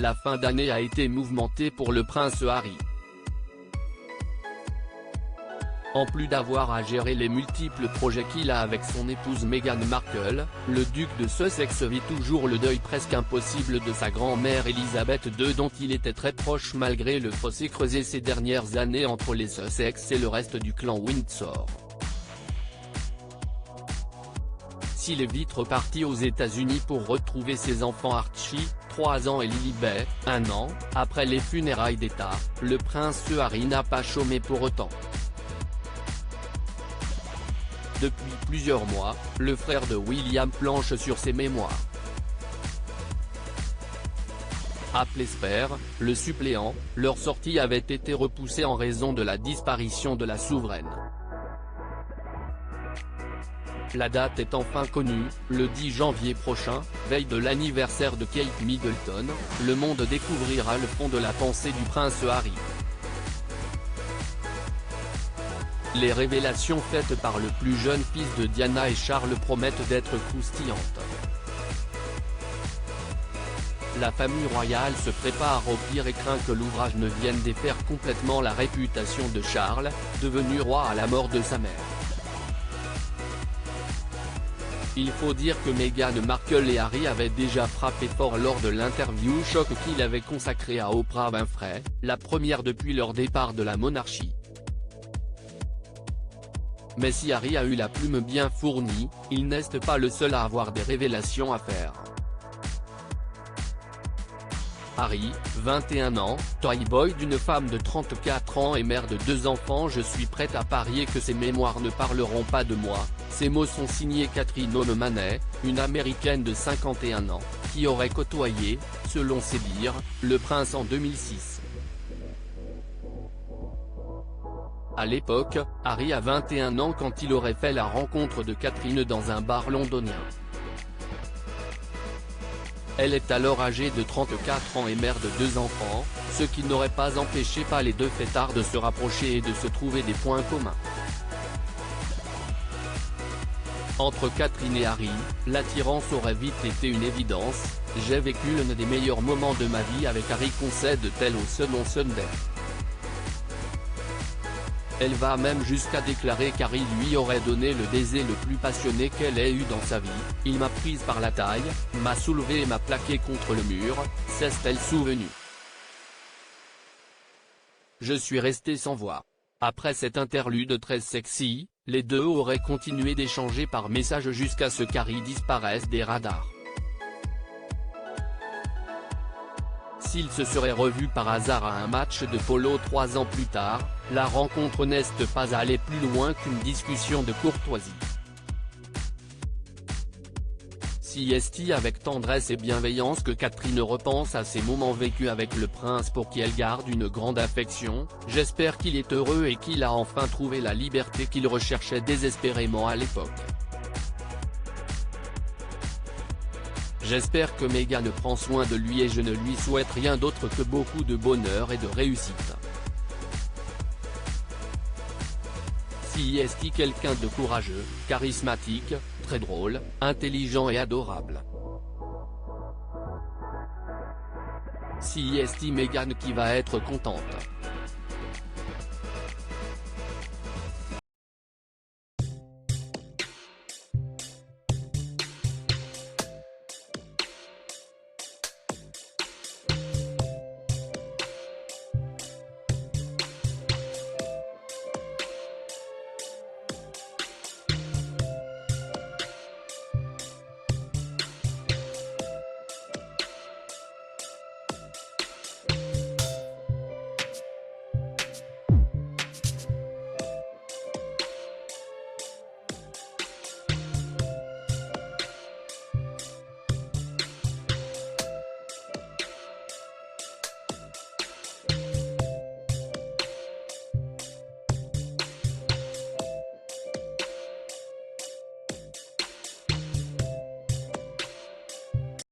La fin d'année a été mouvementée pour le prince Harry. En plus d'avoir à gérer les multiples projets qu'il a avec son épouse Meghan Markle, le duc de Sussex vit toujours le deuil presque impossible de sa grand-mère Elisabeth II dont il était très proche malgré le fossé creusé ces dernières années entre les Sussex et le reste du clan Windsor. S'il est vite reparti aux États-Unis pour retrouver ses enfants Archie, 3 ans et Lilibet, 1 an, après les funérailles d'État, le prince Harry n'a pas chômé pour autant. Depuis plusieurs mois, le frère de William planche sur ses mémoires. Appelé Spare, le suppléant, leur sortie avait été repoussée en raison de la disparition de la souveraine. La date est enfin connue, le 10 janvier prochain, veille de l'anniversaire de Kate Middleton, le monde découvrira le fond de la pensée du prince Harry. Les révélations faites par le plus jeune fils de Diana et Charles promettent d'être croustillantes. La famille royale se prépare au pire et craint que l'ouvrage ne vienne défaire complètement la réputation de Charles, devenu roi à la mort de sa mère. Il faut dire que Meghan Markle et Harry avaient déjà frappé fort lors de l'interview choc qu'il avait consacrée à Oprah Winfrey, la première depuis leur départ de la monarchie. Mais si Harry a eu la plume bien fournie, il n'est pas le seul à avoir des révélations à faire. Harry, 21 ans, toy boy d'une femme de 34 ans et mère de 2 enfants. Je suis prête à parier que ces mémoires ne parleront pas de moi. Ces mots sont signés Catherine O'Mahony, une américaine de 51 ans, qui aurait côtoyé, selon ses dires, le prince en 2006. À l'époque, Harry a 21 ans quand il aurait fait la rencontre de Catherine dans un bar londonien. Elle est alors âgée de 34 ans et mère de 2 enfants, ce qui n'aurait pas empêché les deux fêtards de se rapprocher et de se trouver des points communs. Entre Catherine et Harry, l'attirance aurait vite été une évidence. J'ai vécu l'un des meilleurs moments de ma vie avec Harry, concède-t-elle au Sun on Sunday. Elle va même jusqu'à déclarer qu'Harry lui aurait donné le baiser le plus passionné qu'elle ait eu dans sa vie. Il m'a prise par la taille, m'a soulevée et m'a plaqué contre le mur, s'est-elle souvenue. Je suis resté sans voix. Après cette interlude très sexy, les deux auraient continué d'échanger par message jusqu'à ce qu'Harry disparaisse des radars. S'ils se seraient revus par hasard à un match de polo 3 ans plus tard, la rencontre n'est pas allée plus loin qu'une discussion de courtoisie. Si est avec tendresse et bienveillance que Catherine repense à ces moments vécus avec le prince pour qui elle garde une grande affection, j'espère qu'il est heureux et qu'il a enfin trouvé la liberté qu'il recherchait désespérément à l'époque. J'espère que Meghan prend soin de lui et je ne lui souhaite rien d'autre que beaucoup de bonheur et de réussite. Si est quelqu'un de courageux, charismatique, très drôle, intelligent et adorable. Si est Meghan qui va être contente.